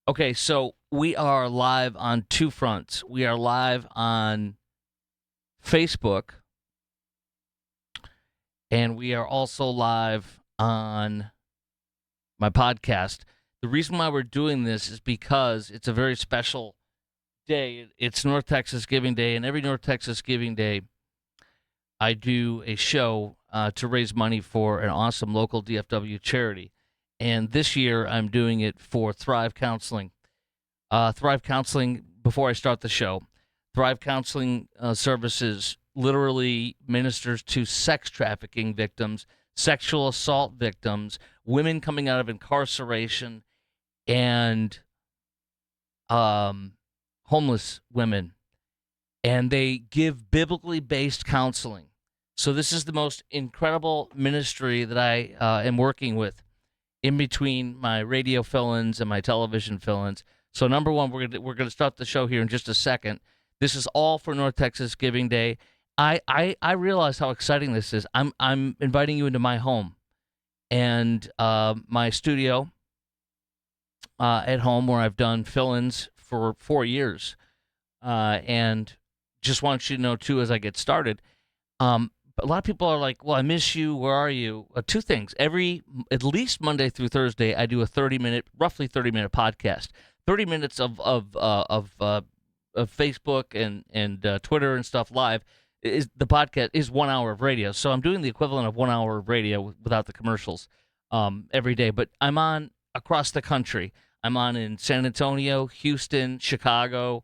Okay, so we are live on two fronts. We are live on Facebook, and we are also live on my podcast. The reason why we're doing this is because it's a very special day. It's North Texas Giving Day, and every North Texas Giving Day, I do a show to raise money for an awesome local DFW charity. And this year, I'm doing it for Thrive Counseling. Thrive Counseling, before I start the show, Thrive Counseling Services literally ministers to sex trafficking victims, sexual assault victims, women coming out of incarceration, and homeless women. And they give biblically based counseling. So this is the most incredible ministry that I am working with in between my radio fill-ins and my television fill-ins. So number one, we're gonna start the show here in just a second. This is all for North Texas Giving Day. I realize how exciting this is. I'm inviting you into my home and my studio at home where I've done fill-ins for 4 years, and just want you to know too as I get started. A lot of people are like, "Well, I miss you. Where are you?" Two things: at least Monday through Thursday, I do a roughly 30-minute podcast. 30 minutes of Facebook and Twitter and stuff live. Is the podcast is 1 hour of radio, so I'm doing the equivalent of 1 hour of radio without the commercials every day. But I'm on across the country. I'm on in San Antonio, Houston, Chicago,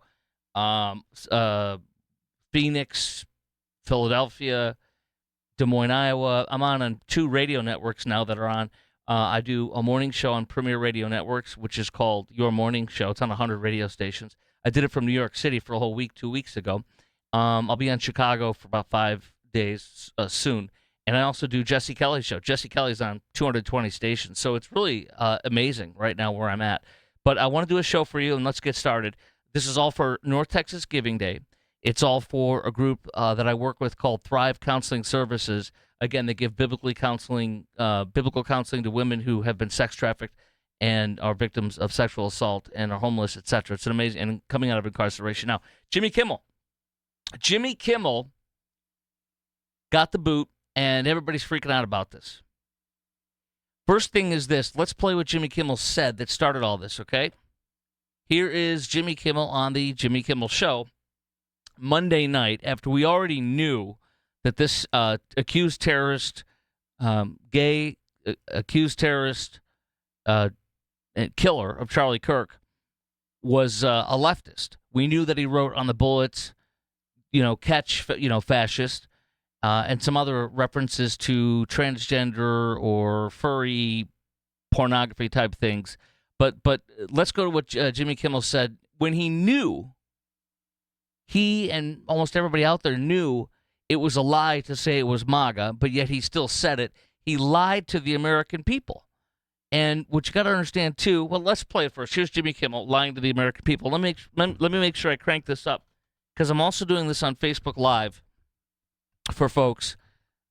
Phoenix, Philadelphia, Des Moines, Iowa. I'm on 2 radio networks now that are on. I do a morning show on Premier Radio Networks, which is called Your Morning Show. It's on 100 radio stations. I did it from New York City for a whole week 2 weeks ago. I'll be on Chicago for about 5 days soon. And I also do Jesse Kelly's show. Jesse Kelly's on 220 stations. So it's really amazing right now where I'm at. But I want to do a show for you, and let's get started. This is all for North Texas Giving Day. It's all for a group that I work with called Thrive Counseling Services. Again, they give biblical counseling to women who have been sex trafficked and are victims of sexual assault and are homeless, etc. It's an amazing, and coming out of incarceration. Now, Jimmy Kimmel got the boot, and everybody's freaking out about this. First thing is this. Let's play what Jimmy Kimmel said that started all this, okay? Here is Jimmy Kimmel on the Jimmy Kimmel Show Monday night, after we already knew that this accused terrorist, accused terrorist killer of Charlie Kirk was a leftist. We knew that he wrote on the bullets, catch, fascist, and some other references to transgender or furry pornography type things. But let's go to what Jimmy Kimmel said when he knew. He and almost everybody out there knew it was a lie to say it was MAGA, but yet he still said it. He lied to the American people. And what you got to understand, too, well, let's play it first. Here's Jimmy Kimmel lying to the American people. Let me make sure I crank this up, because I'm also doing this on Facebook Live for folks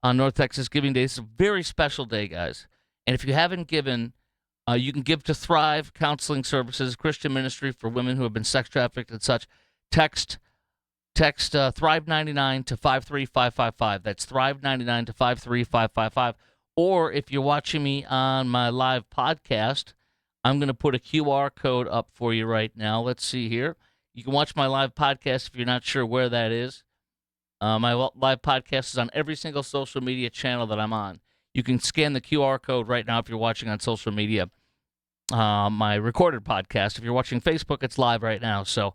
on North Texas Giving Day. It's a very special day, guys. And if you haven't given, you can give to Thrive Counseling Services, Christian ministry for women who have been sex trafficked and such. Text Thrive99 to 53555. That's Thrive99 to 53555. Or if you're watching me on my live podcast, I'm going to put a QR code up for you right now. Let's see here. You can watch my live podcast if you're not sure where that is. My live podcast is on every single social media channel that I'm on. You can scan the QR code right now if you're watching on social media. My recorded podcast, if you're watching Facebook, it's live right now. So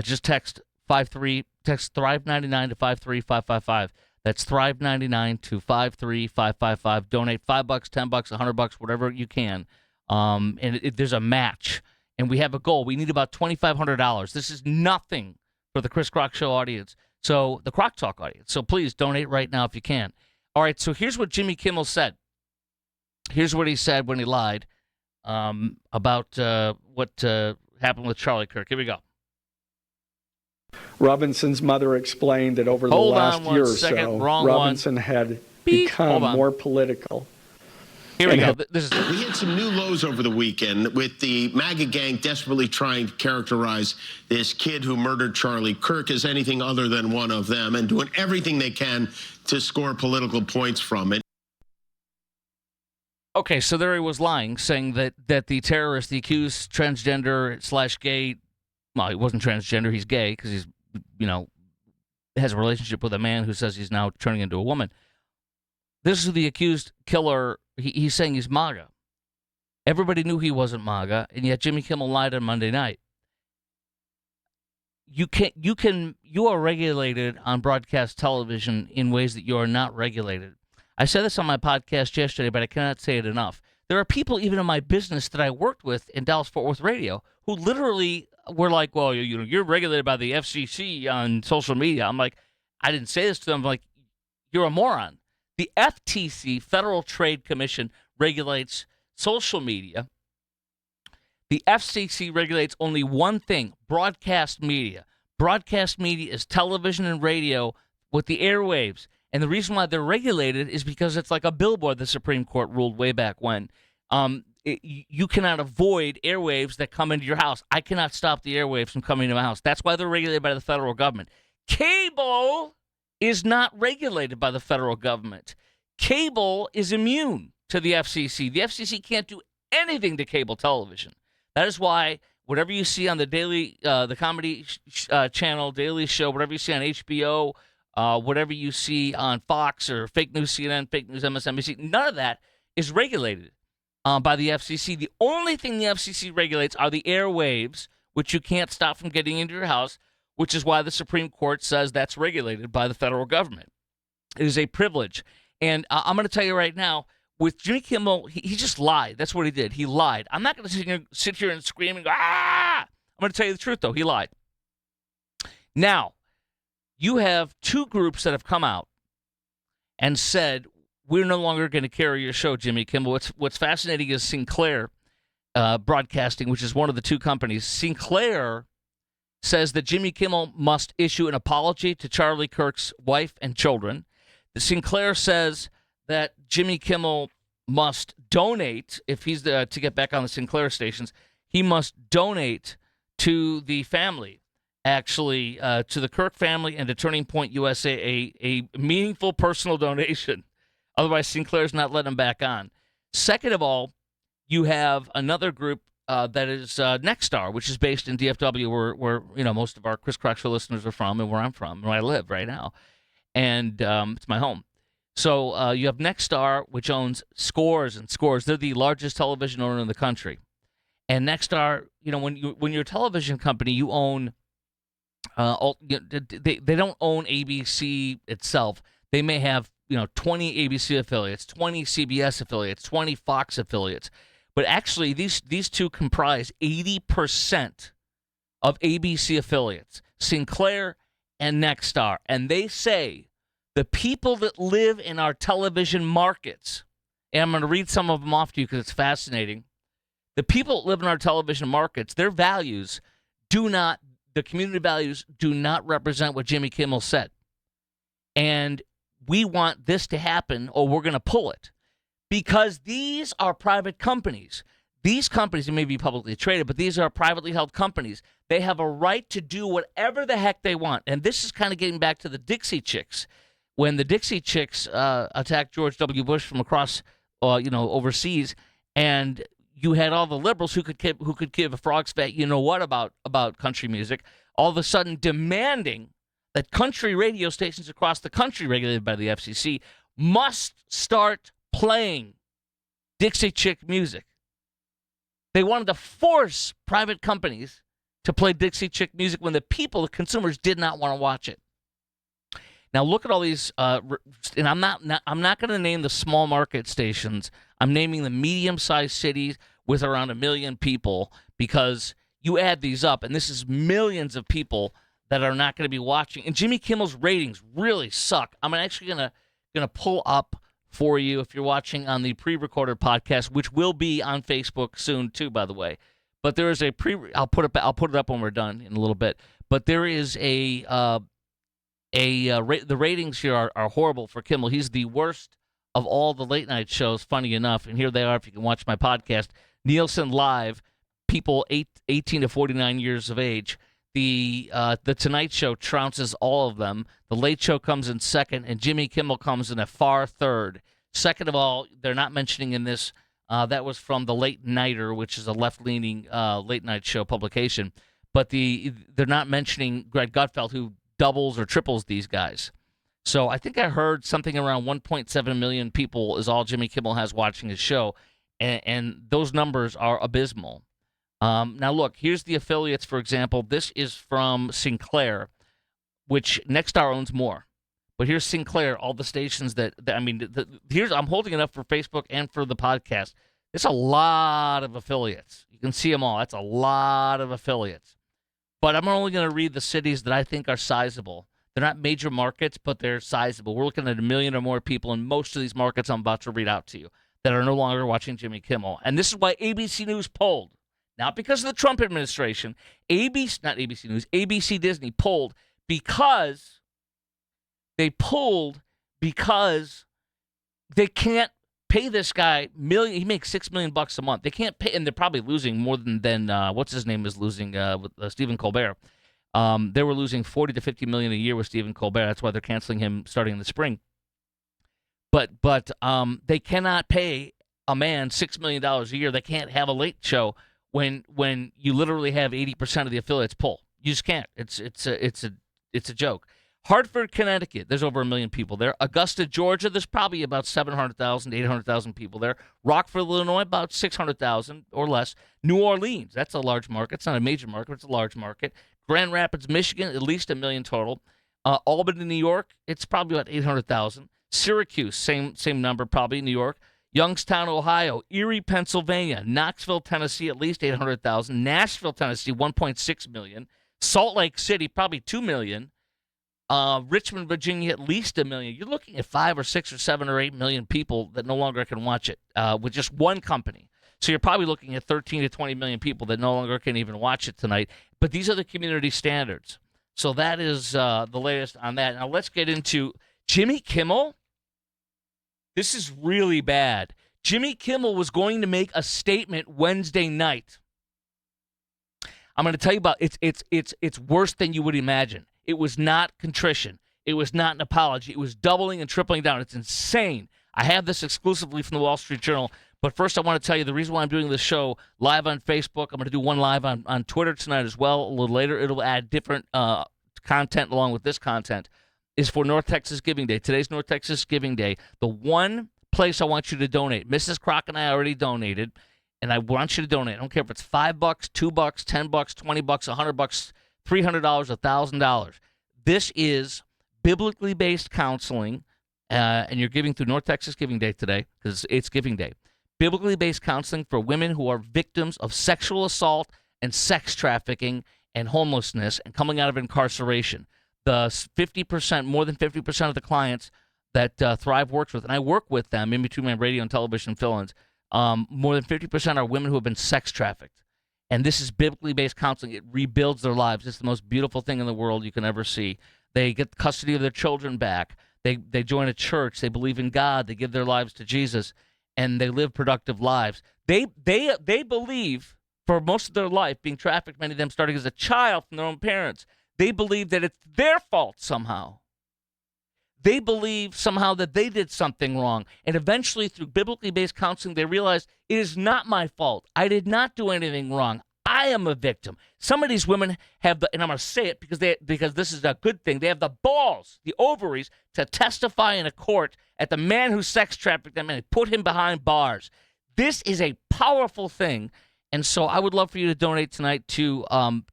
just text Thrive99 to 53555. That's Thrive99 to 53555. Donate $5, $10, $100, whatever you can. And there's a match, and we have a goal. We need about $2,500. This is nothing for the Chris Kroc Show audience. So the Kroktalk audience. So please donate right now if you can. All right. So here's what Jimmy Kimmel said. Here's what he said when he lied about what happened with Charlie Kirk. Here we go. Robinson's mother explained that over the last year or so, Robinson had become more political. Here we go. This is We hit some new lows over the weekend with the MAGA gang desperately trying to characterize this kid who murdered Charlie Kirk as anything other than one of them and doing everything they can to score political points from it. okay. So there he was lying, saying that the terrorist, the accused transgender/gay, well, he wasn't transgender, he's gay because he's, has a relationship with a man who says he's now turning into a woman. This is the accused killer. He's saying he's MAGA. Everybody knew he wasn't MAGA, and yet Jimmy Kimmel lied on Monday night. You are regulated on broadcast television in ways that you are not regulated. I said this on my podcast yesterday, but I cannot say it enough. There are people even in my business that I worked with in Dallas-Fort Worth radio who literally were like, well, you're regulated by the FCC on social media. I'm like, I didn't say this to them. I'm like, you're a moron. The FTC, Federal Trade Commission, regulates social media. The FCC regulates only one thing, broadcast media. Broadcast media is television and radio with the airwaves. And the reason why they're regulated is because it's like a billboard the Supreme Court ruled way back when. You cannot avoid airwaves that come into your house. I cannot stop the airwaves from coming to my house. That's why they're regulated by the federal government. Cable is not regulated by the federal government. Cable is immune to the FCC. The FCC can't do anything to cable television. That is why whatever you see on the comedy channel, Daily Show, whatever you see on HBO, whatever you see on Fox or fake news CNN, fake news MSNBC, none of that is regulated by the FCC. The only thing the FCC regulates are the airwaves, which you can't stop from getting into your house, which is why the Supreme Court says that's regulated by the federal government. It is a privilege. And I'm going to tell you right now, with Jimmy Kimmel, he just lied. That's what he did. He lied. I'm not going to sit here and scream and go, ah! I'm going to tell you the truth, though. He lied. Now, you have two groups that have come out and said, we're no longer going to carry your show, Jimmy Kimmel. What's fascinating is Sinclair Broadcasting, which is one of the two companies. Sinclair says that Jimmy Kimmel must issue an apology to Charlie Kirk's wife and children. The Sinclair says that Jimmy Kimmel must donate, if he's to get back on the Sinclair stations, he must donate to the family, actually, to the Kirk family and to Turning Point USA, a meaningful personal donation. Otherwise, Sinclair's not letting him back on. Second of all, you have another group that is Nexstar, which is based in DFW, where most of our Chris Crock Show listeners are from, and where I'm from, where I live right now, and it's my home. So you have Nexstar, which owns Scores and Scores. They're the largest television owner in the country. And Nexstar, when you're a television company, you own. They don't own ABC itself. They may have 20 ABC affiliates, 20 CBS affiliates, 20 Fox affiliates. But actually, these two comprise 80% of ABC affiliates, Sinclair and Nexstar. And they say the people that live in our television markets, and I'm going to read some of them off to you because it's fascinating. The people that live in our television markets, their values the community values do not represent what Jimmy Kimmel said. And we want this to happen or we're going to pull it. Because these are private companies. These companies may be publicly traded, but these are privately held companies. They have a right to do whatever the heck they want. And this is kind of getting back to the Dixie Chicks. When the Dixie Chicks attacked George W. Bush from across, overseas, and you had all the liberals who could give a frog's fat what about country music, all of a sudden demanding that country radio stations across the country regulated by the FCC must start playing Dixie Chick music. They wanted to force private companies to play Dixie Chick music when the people, the consumers, did not want to watch it. Now look at all these, and I'm not going to name the small market stations. I'm naming the medium-sized cities with around 1 million people, because you add these up, and this is millions of people that are not going to be watching. And Jimmy Kimmel's ratings really suck. I'm actually going to pull up for you if you're watching on the pre-recorded podcast, which will be on Facebook soon too, by the way. But there is a I'll put it up when we're done in a little bit. But there is the ratings here are horrible for Kimmel. He's the worst of all the late night shows, funny enough, and here they are if you can watch my podcast, Nielsen Live, people 18 to 49 years of age. The Tonight Show trounces all of them. The Late Show comes in second, and Jimmy Kimmel comes in a far third. Second of all, they're not mentioning in this, that was from The Late Nighter, which is a left-leaning late night show publication. But they're not mentioning Greg Gutfeld, who doubles or triples these guys. So I think I heard something around 1.7 million people is all Jimmy Kimmel has watching his show, and those numbers are abysmal. Now, look, here's the affiliates, for example. This is from Sinclair, which Nexstar owns more. But here's Sinclair, all the stations I'm holding it up for Facebook and for the podcast. It's a lot of affiliates. You can see them all. That's a lot of affiliates. But I'm only going to read the cities that I think are sizable. They're not major markets, but they're sizable. We're looking at 1 million or more people in most of these markets I'm about to read out to you that are no longer watching Jimmy Kimmel. And this is why ABC News polled. Not because of the Trump administration. ABC Disney polled because they can't pay this guy million. He makes $6 million a month. They can't pay, and they're probably losing more than what's his name is losing with Stephen Colbert. They were losing $40 to $50 million a year with Stephen Colbert. That's why they're canceling him starting in the spring. But they cannot pay a man $6 million a year. They can't have a late show when you literally have 80% of the affiliates pull. You just can't. It's a joke. Hartford, Connecticut, there's over 1 million people there. Augusta, Georgia, there's probably about 700,000 to 800,000 people there. Rockford, Illinois, about 600,000 or less. New Orleans, that's a large market. It's not a major market, but it's a large market. Grand Rapids, Michigan, at least 1 million total. Albany, New York, it's probably about 800,000. Syracuse, same number, probably, New York. Youngstown, Ohio. Erie, Pennsylvania. Knoxville, Tennessee, at least 800,000. Nashville, Tennessee, 1.6 million. Salt Lake City, probably 2 million. Richmond, Virginia, at least 1 million. You're looking at 5 or 6 or 7 or 8 million people that no longer can watch it with just one company. So you're probably looking at 13 to 20 million people that no longer can even watch it tonight. But these are the community standards. So that is the latest on that. Now let's get into Jimmy Kimmel. This is really bad. Jimmy Kimmel was going to make a statement Wednesday night. I'm going to tell you about it's worse than you would imagine. It was not contrition. It was not an apology. It was doubling and tripling down. It's insane. I have this exclusively from the Wall Street Journal. But first, I want to tell you the reason why I'm doing this show live on Facebook. I'm going to do one live on Twitter tonight as well. A little later, it'll add different content along with this content. Is for North Texas Giving Day. Today's North Texas Giving Day. The one place I want you to donate. Mrs. Croc and I already donated, and I want you to donate. I don't care if it's $5, $2, $10, $20, $100, $300, $1,000. This is biblically based counseling, and you're giving through North Texas Giving Day today because it's Giving Day. Biblically based counseling for women who are victims of sexual assault and sex trafficking and homelessness and coming out of incarceration. The 50%, more than 50% of the clients that Thrive works with, and I work with them in between my radio and television fill-ins, more than 50% are women who have been sex trafficked. And this is biblically based counseling. It rebuilds their lives. It's the most beautiful thing in the world you can ever see. They get custody of their children back. They join a church. They believe in God. They give their lives to Jesus, and they live productive lives. They believe for most of their life being trafficked, many of them starting as a child from their own parents. They believe that it's their fault somehow. They believe somehow that they did something wrong. And eventually, through biblically based counseling, they realize it is not my fault. I did not do anything wrong. I am a victim. Some of these women have and I'm going to say it because this is a good thing, they have the balls, the ovaries, to testify in a court at the man who sex trafficked them and put him behind bars. This is a powerful thing. And so I would love for you to donate tonight to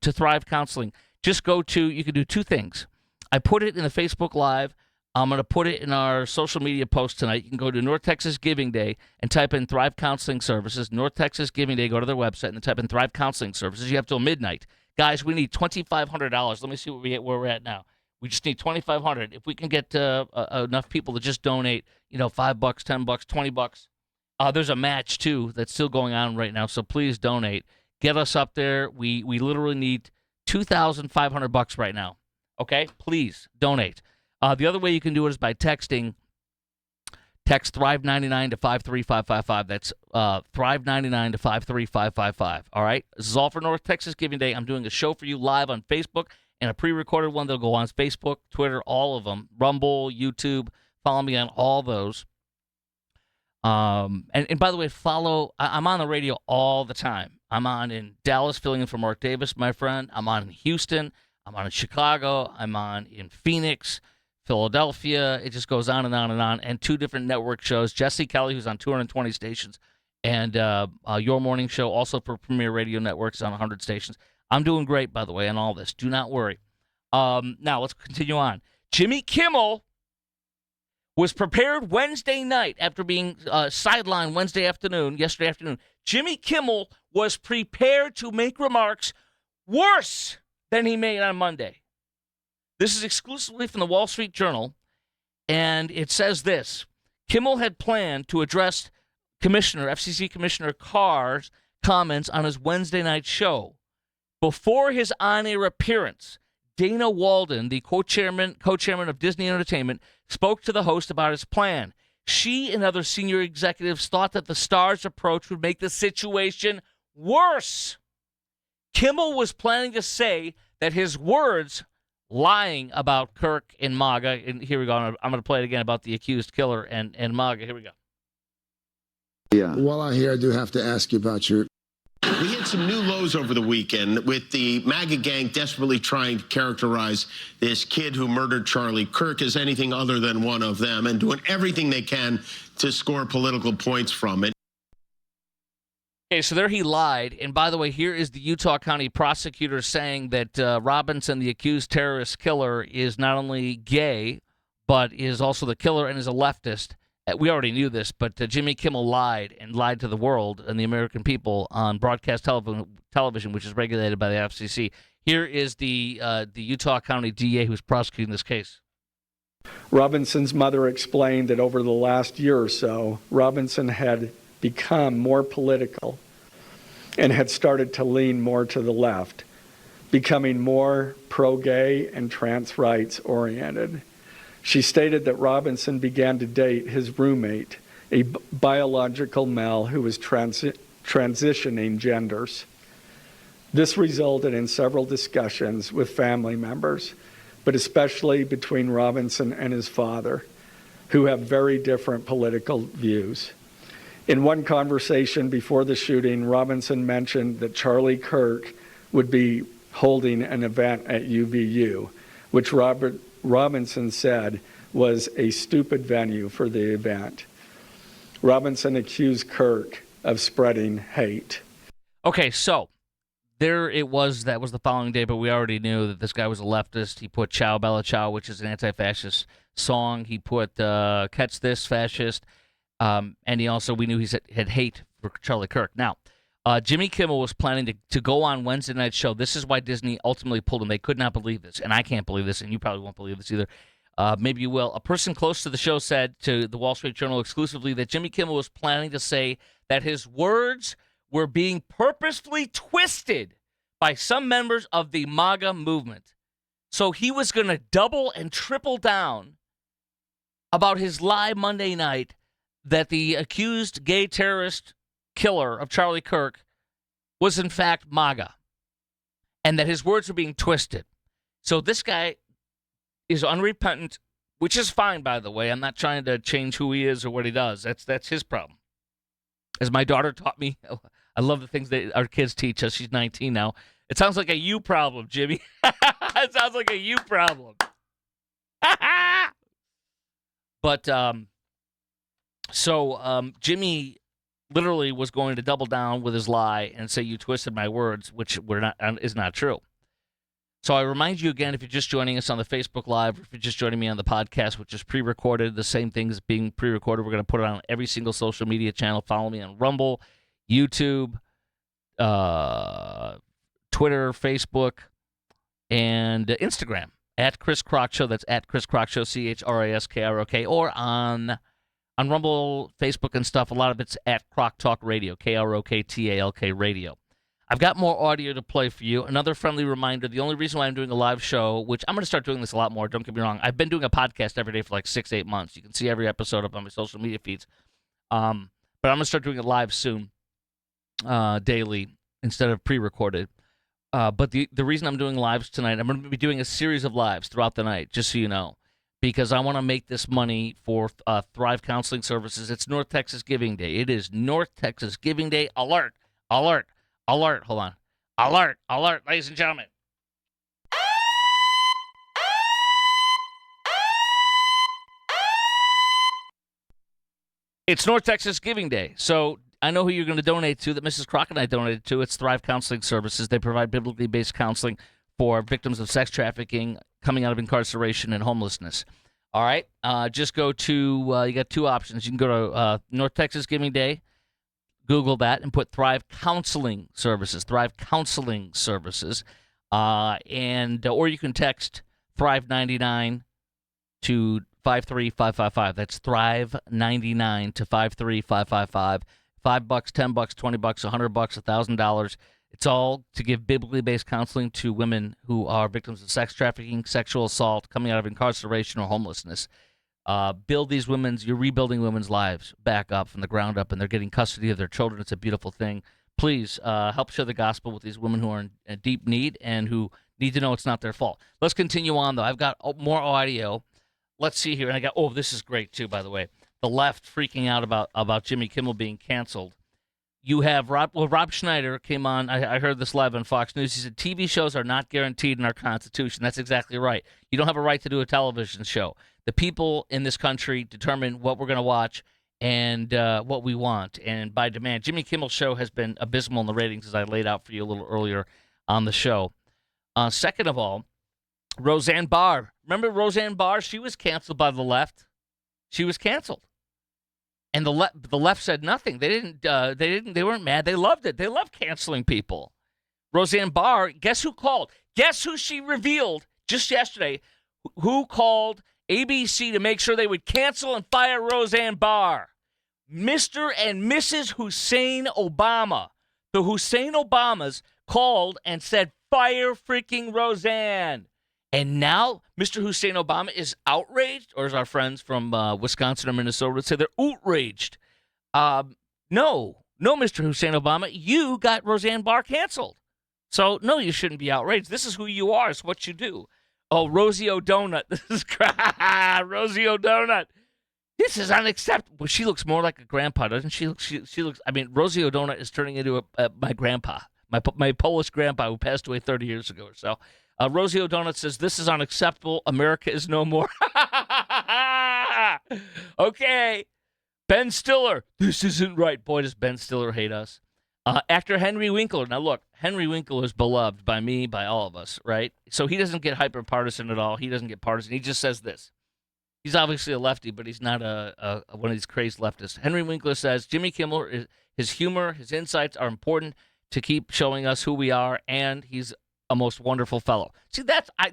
Thrive Counseling. Just you can do two things. I put it in the Facebook Live. I'm going to put it in our social media post tonight. You can go to North Texas Giving Day and type in Thrive Counseling Services. North Texas Giving Day, go to their website and then type in Thrive Counseling Services. You have till midnight. Guys, we need $2,500. Let me see where we're at now. We just need $2,500. If we can get enough people to just donate, $5, $10, $20. There's a match, too, that's still going on right now, so please donate. Get us up there. We literally need $2,500 right now. Okay? Please donate. The other way you can do it is by texting Text Thrive99 to 53555. That's Thrive99 to 53555. All right? This is all for North Texas Giving Day. I'm doing a show for you live on Facebook and a pre-recorded one that'll go on Facebook, Twitter, all of them, Rumble, YouTube. Follow me on all those. And by the way, I'm on the radio all the time. I'm on in Dallas, filling in for Mark Davis, my friend. I'm on in Houston. I'm on in Chicago. I'm on in Phoenix, Philadelphia. It just goes on and on and on. And 2 different network shows. Jesse Kelly, who's on 220 stations, and Your Morning Show, also for Premier Radio Networks on 100 stations. I'm doing great, by the way, on all this. Do not worry. Now, let's continue on. Jimmy Kimmel was prepared Wednesday night after being sidelined yesterday afternoon. Jimmy Kimmel was prepared to make remarks worse than he made on Monday. This is exclusively from the Wall Street Journal, and it says this. Kimmel had planned to address FCC Commissioner Carr's comments on his Wednesday night show. Before his on-air appearance, Dana Walden, the co-chairman of Disney Entertainment, spoke to the host about his plan. She and other senior executives thought that the star's approach would make the situation worse. Kimmel was planning to say that his words lying about Kirk and MAGA, and here we go, I'm going to play it again about the accused killer and MAGA. Here we go. Yeah. While I'm here, I do have to ask you about your... We hit some new lows over the weekend with the MAGA gang desperately trying to characterize this kid who murdered Charlie Kirk as anything other than one of them and doing everything they can to score political points from it. Okay, so there he lied. And by the way, here is the Utah County prosecutor saying that Robinson, the accused terrorist killer, is not only gay, but is also the killer and is a leftist. We already knew this, but Jimmy Kimmel lied to the world and the American people on broadcast television, which is regulated by the FCC. Here is the Utah County DA who's prosecuting this case. Robinson's mother explained that over the last year or so, Robinson had become more political and had started to lean more to the left, becoming more pro-gay and trans rights oriented. She stated that Robinson began to date his roommate, a biological male who was transitioning genders. This resulted in several discussions with family members, but especially between Robinson and his father, who have very different political views. In one conversation before the shooting, Robinson mentioned that Charlie Kirk would be holding an event at UVU, which Robinson said was a stupid venue for the event. Robinson accused Kirk of spreading hate. Okay, so there it was. That was the following day, but we already knew that this guy was a leftist. He put Ciao Bella Ciao, which is an anti-fascist song. He put Catch This, fascist. And we knew he had hate for Charlie Kirk. Now, Jimmy Kimmel was planning to go on Wednesday night's show. This is why Disney ultimately pulled him. They could not believe this, and I can't believe this, and you probably won't believe this either. Maybe you will. A person close to the show said to the Wall Street Journal exclusively that Jimmy Kimmel was planning to say that his words were being purposefully twisted by some members of the MAGA movement. So he was going to double and triple down about his lie Monday night that the accused gay terrorist killer of Charlie Kirk was in fact MAGA, and that his words were being twisted. So this guy is unrepentant, which is fine, by the way. I'm not trying to change who he is or what he does. That's his problem. As my daughter taught me, I love the things that our kids teach us. She's 19 now. It sounds like a you problem, Jimmy. It sounds like a you problem. But Jimmy literally was going to double down with his lie and say you twisted my words, which is not true. So I remind you again, if you're just joining us on the Facebook Live, or if you're just joining me on the podcast, which is pre-recorded, the same thing as being pre-recorded. We're going to put it on every single social media channel. Follow me on Rumble, YouTube, Twitter, Facebook, and Instagram at Chris Krok Show. That's at Chris Krok Show, CHRASKROK, or on Rumble, Facebook, and stuff. A lot of it's at Kroktalk Radio, KROKTALK Radio. I've got more audio to play for you. Another friendly reminder, the only reason why I'm doing a live show, which I'm going to start doing this a lot more, don't get me wrong. I've been doing a podcast every day for like 6-8 months. You can see every episode up on my social media feeds. But I'm going to start doing it live soon, daily, instead of pre-recorded. But the reason I'm doing lives tonight, I'm going to be doing a series of lives throughout the night, just so you know, because I want to make this money for Thrive Counseling Services. It's North Texas Giving Day. It is North Texas Giving Day. Alert, alert, alert. Hold on. Alert, alert, ladies and gentlemen. It's North Texas Giving Day. So I know who you're going to donate to, that Mrs. Crock and I donated to. It's Thrive Counseling Services. They provide biblically based counseling for victims of sex trafficking, coming out of incarceration, and homelessness. All right? Just go to, you got two options. You can go to North Texas Giving Day, Google that, and put Thrive Counseling Services, Thrive Counseling Services. Or you can text Thrive99 to 53555. That's Thrive99 to 53555. $5, $10, $20, $100, $1,000. It's all to give biblically based counseling to women who are victims of sex trafficking, sexual assault, coming out of incarceration or homelessness. You're rebuilding women's lives back up from the ground up, and they're getting custody of their children. It's a beautiful thing. Please help share the gospel with these women who are in deep need and who need to know it's not their fault. Let's continue on, though. I've got more audio. Let's see here. And this is great, too, by the way. The left freaking out about Jimmy Kimmel being canceled. You have Rob Schneider came on. I heard this live on Fox News. He said TV shows are not guaranteed in our Constitution. That's exactly right. You don't have a right to do a television show. The people in this country determine what we're going to watch and what we want, and by demand. Jimmy Kimmel's show has been abysmal in the ratings, as I laid out for you a little earlier on the show. Second of all, Roseanne Barr. Remember Roseanne Barr? She was canceled by the left. She was canceled. And the left said nothing. They weren't mad. They loved it. They love canceling people. Roseanne Barr, guess who called? Guess who she revealed just yesterday? Who called ABC to make sure they would cancel and fire Roseanne Barr? Mr. and Mrs. Hussein Obama. The Hussein Obamas called and said, fire freaking Roseanne. And now Mr. Hussein Obama is outraged, or as our friends from Wisconsin or Minnesota would say, they're outraged. No, Mr. Hussein Obama, you got Roseanne Barr canceled. So, no, you shouldn't be outraged. This is who you are. It's what you do. Oh, Rosie O'Donut. This is Rosie O'Donut. This is unacceptable. She looks more like a grandpa, doesn't she? She looks. I mean, Rosie O'Donut is turning into my grandpa, my Polish grandpa who passed away 30 years ago or so. Rosie O'Donut says, this is unacceptable. America is no more. Okay. Ben Stiller. This isn't right. Boy, does Ben Stiller hate us. Actor Henry Winkler. Now, look, Henry Winkler is beloved by me, by all of us, right? So he doesn't get hyper-partisan at all. He doesn't get partisan. He just says this. He's obviously a lefty, but he's not one of these crazed leftists. Henry Winkler says, Jimmy Kimmel, his humor, his insights are important to keep showing us who we are, and he's a most wonderful fellow. See,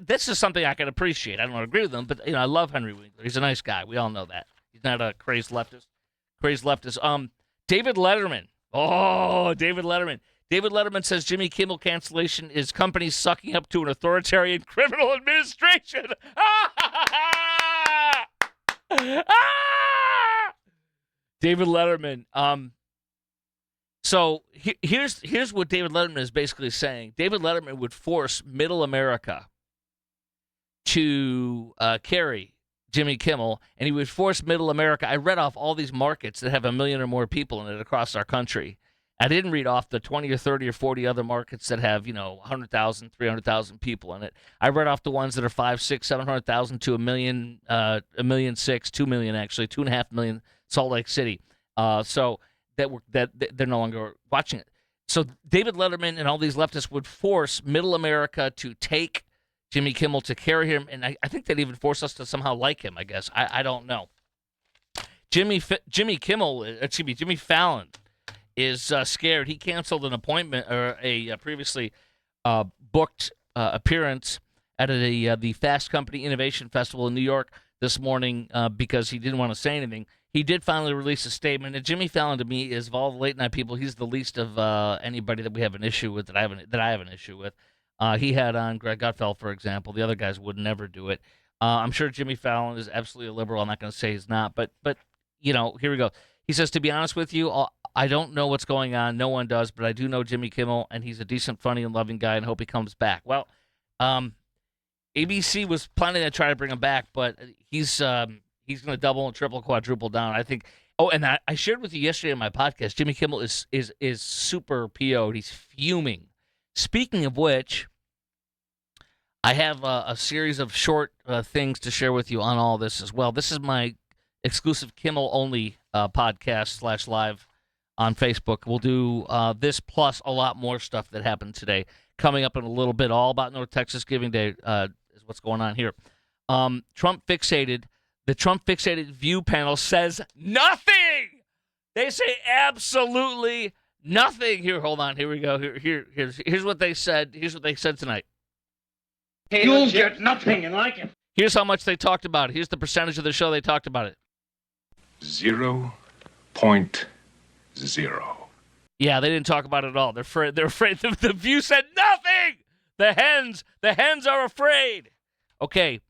this is something I can appreciate. I don't agree with him, but I love Henry Winkler. He's a nice guy. We all know that. He's not a crazed leftist. David Letterman. Oh, David Letterman. David Letterman says Jimmy Kimmel cancellation is companies sucking up to an authoritarian criminal administration. David Letterman. So here's what David Letterman is basically saying. David Letterman would force middle America to carry Jimmy Kimmel, and he would force middle America. I read off all these markets that have 1 million or more people in it across our country. I didn't read off the 20 or 30 or 40 other markets that have, 100,000, 300,000 people in it. I read off the ones that are 5, 6, 700,000 to 1 million, 1,600,000, 2 million actually, 2.5 million, Salt Lake City. So that they're no longer watching it. So David Letterman and all these leftists would force middle America to take Jimmy Kimmel, to carry him, and I think they'd even force us to somehow like him, I guess. I don't know. Jimmy Fallon is scared. He canceled an appointment or a previously booked appearance at the Fast Company Innovation Festival in New York this morning because he didn't want to say anything. he did finally release a statement. And Jimmy Fallon, to me, is of all the late night people, he's the least of anybody that we have an issue with, that I have an issue with. He had on Greg Gutfeld, for example. The other guys would never do it. I'm sure Jimmy Fallon is absolutely a liberal. I'm not going to say he's not, but here we go. He says, to be honest with you, I don't know what's going on. No one does, but I do know Jimmy Kimmel, and he's a decent, funny, and loving guy, and hope he comes back. Well, ABC was planning to try to bring him back, but he's going to double and triple, quadruple down. I think. Oh, and I shared with you yesterday on my podcast, Jimmy Kimmel is super PO'd. He's fuming. Speaking of which, I have a series of short things to share with you on all this as well. This is my exclusive Kimmel-only podcast / live on Facebook. We'll do this plus a lot more stuff that happened today. Coming up in a little bit, all about North Texas Giving Day is what's going on here. The Trump Fixated View panel says nothing. They say absolutely nothing. Here, hold on. Here we go. Here's what they said. Here's what they said tonight. You'll get nothing and like it. Here's how much they talked about it. Here's the percentage of the show they talked about it. 0.0. Yeah, they didn't talk about it at all. They're afraid. The View said nothing. The hens are afraid. Okay.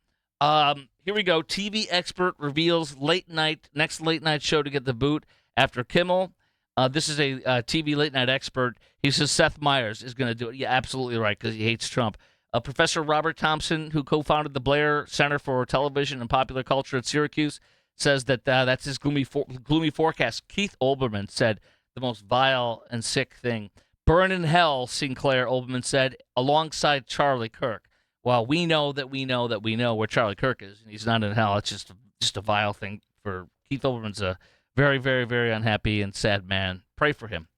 Here we go. TV expert reveals next late night show to get the boot after Kimmel. This is a TV late night expert. He says Seth Meyers is going to do it. Yeah, absolutely right, because he hates Trump. Professor Robert Thompson, who co-founded the Blair Center for Television and Popular Culture at Syracuse, says that that's his gloomy forecast. Keith Olbermann said the most vile and sick thing. Burn in hell, Sinclair, Olbermann said, alongside Charlie Kirk. Well, we know where Charlie Kirk is, and he's not in hell. It's just a vile thing for Keith Olbermann's a very, very, very unhappy and sad man. Pray for him.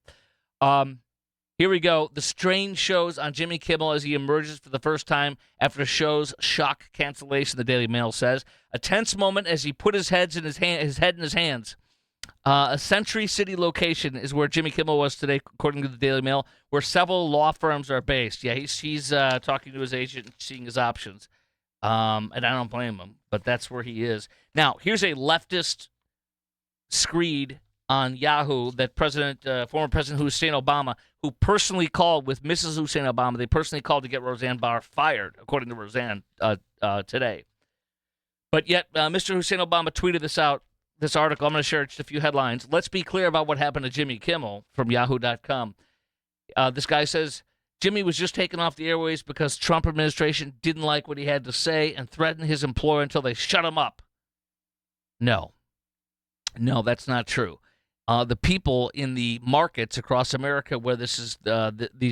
Here we go. The strange shows on Jimmy Kimmel as he emerges for the first time after the show's shock cancellation, the Daily Mail says. A tense moment as he put his head in his hands. A Century City location is where Jimmy Kimmel was today, according to the Daily Mail, where several law firms are based. Yeah, he's talking to his agent and seeing his options. And I don't blame him, but that's where he is. Now, here's a leftist screed on Yahoo that former President Hussein Obama, who personally called with Mrs. Hussein Obama, they personally called to get Roseanne Barr fired, according to Roseanne today. But yet, Mr. Hussein Obama tweeted this article. I'm going to share just a few headlines. Let's be clear about what happened to Jimmy Kimmel from Yahoo.com. This guy says, Jimmy was just taken off the airways because Trump administration didn't like what he had to say and threatened his employer until they shut him up. No, that's not true. The people in the markets across America where these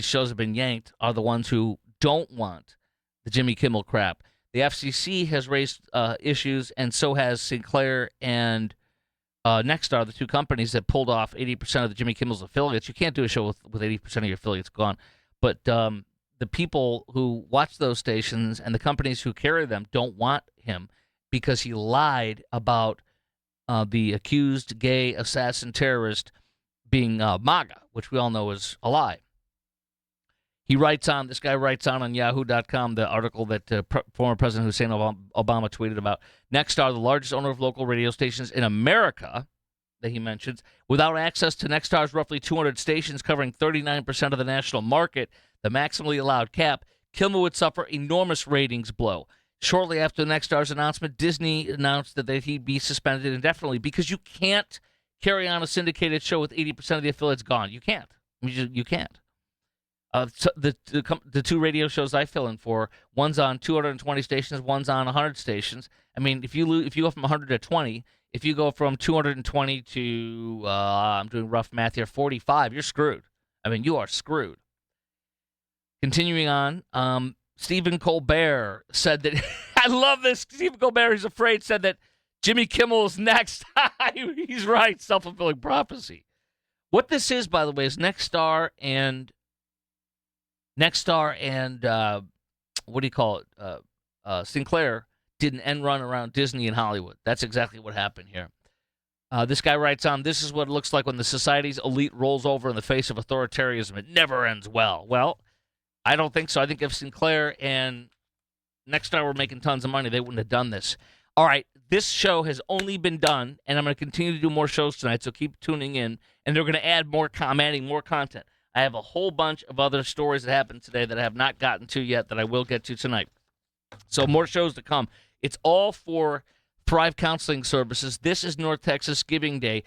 shows have been yanked are the ones who don't want the Jimmy Kimmel crap. The FCC has raised issues, and so has Sinclair and Nexstar, the two companies that pulled off 80% of the Jimmy Kimmel's affiliates. You can't do a show with 80% of your affiliates gone. But the people who watch those stations and the companies who carry them don't want him because he lied about the accused gay assassin terrorist being MAGA, which we all know is a lie. This guy writes on Yahoo.com, the article that former President Hussein Obama tweeted about. Nexstar, the largest owner of local radio stations in America, that he mentions, without access to Nexstar's roughly 200 stations covering 39% of the national market, the maximally allowed cap, Kimmel would suffer enormous ratings blow. Shortly after Nexstar's announcement, Disney announced that he'd be suspended indefinitely because you can't carry on a syndicated show with 80% of the affiliates gone. You can't. You can't. So the two radio shows I fill in for, one's on 220 stations, one's on 100 stations. I mean, if you go from 100 to 20, if you go from 220 to I'm doing rough math here, 45, you're screwed. I mean, you are screwed. Continuing on, Stephen Colbert said that I love this. Stephen Colbert, he's afraid, said that Jimmy Kimmel is next. He's right. Self-fulfilling prophecy. What this is, by the way, is Nexstar and what do you call it? Sinclair did an end run around Disney and Hollywood. That's exactly what happened here. This guy writes on, this is what it looks like when the society's elite rolls over in the face of authoritarianism. It never ends well. Well, I don't think so. I think if Sinclair and Nexstar were making tons of money, they wouldn't have done this. All right, this show has only been done, and I'm going to continue to do more shows tonight, so keep tuning in. And they're going to add more, I'm adding more content. I have a whole bunch of other stories that happened today that I have not gotten to yet that I will get to tonight. So more shows to come. It's all for Thrive Counseling Services. This is North Texas Giving Day.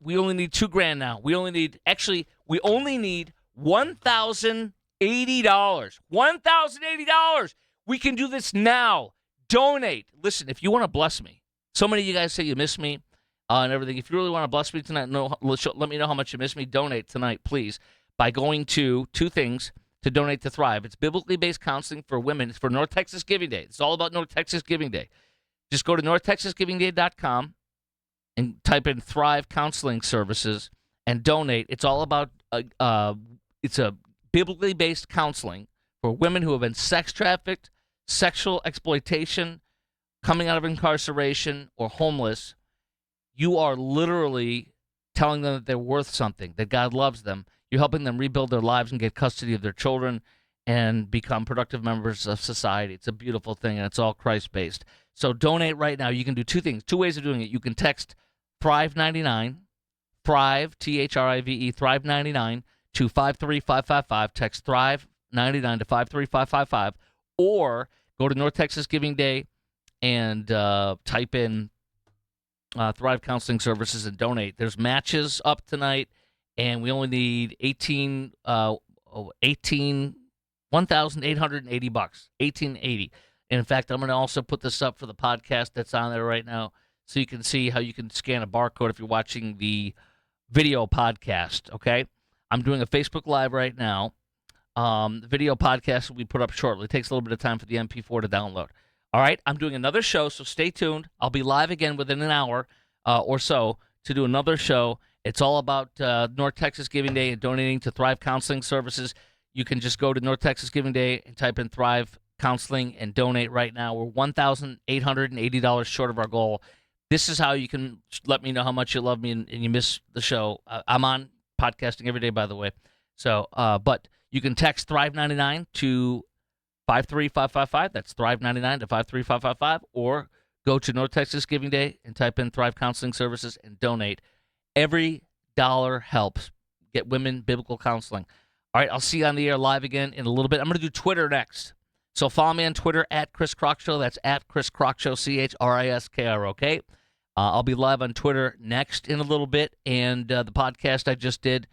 We only need $2,000 now. We only need $1,080. $1,080. We can do this now. Donate. Listen, if you want to bless me, so many of you guys say you miss me and everything. If you really want to bless me tonight, let me know how much you miss me. Donate tonight, please, by going to two things to donate to Thrive. It's biblically based counseling for women. It's for North Texas Giving Day. It's all about North Texas Giving Day. Just go to NorthTexasGivingDay.com and type in Thrive Counseling Services and donate. It's all about it's a biblically based counseling for women who have been sex trafficked, sexual exploitation, coming out of incarceration, or homeless. You are literally telling them that they're worth something, that God loves them. You're helping them rebuild their lives and get custody of their children and become productive members of society. It's a beautiful thing, and it's all Christ-based. So donate right now. You can do two things, two ways of doing it. You can text Thrive99, Thrive, Thrive, Thrive99 to 53555. Text Thrive99 to 53555. Or go to North Texas Giving Day and type in Thrive Counseling Services and donate. There's matches up tonight, and we only need $1,880. $1,880. And in fact, I'm going to also put this up for the podcast that's on there right now, so you can see how you can scan a barcode if you're watching the video podcast. Okay, I'm doing a Facebook Live right now. The video podcast will be put up shortly. It takes a little bit of time for the MP4 to download. All right, I'm doing another show, so stay tuned. I'll be live again within an hour or so to do another show. It's all about North Texas Giving Day and donating to Thrive Counseling Services. You can just go to North Texas Giving Day and type in Thrive Counseling and donate right now. We're $1,880 short of our goal. This is how you can let me know how much you love me and you miss the show. I'm on podcasting every day, by the way. So, but you can text Thrive99 to 53555. That's Thrive99 to 53555. Or go to North Texas Giving Day and type in Thrive Counseling Services and donate. Every dollar helps get women biblical counseling. All right, I'll see you on the air live again in a little bit. I'm going to do Twitter next. So follow me on Twitter at Chris Krok Show. That's at Chris Krok Show, CHRISKROK. I'll be live on Twitter next in a little bit. And the podcast I just did,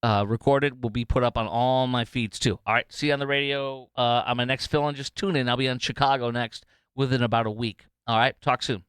recorded, will be put up on all my feeds too. All right, see you on the radio on my next fill-in. Just tune in. I'll be on Chicago next within about a week. All right, talk soon.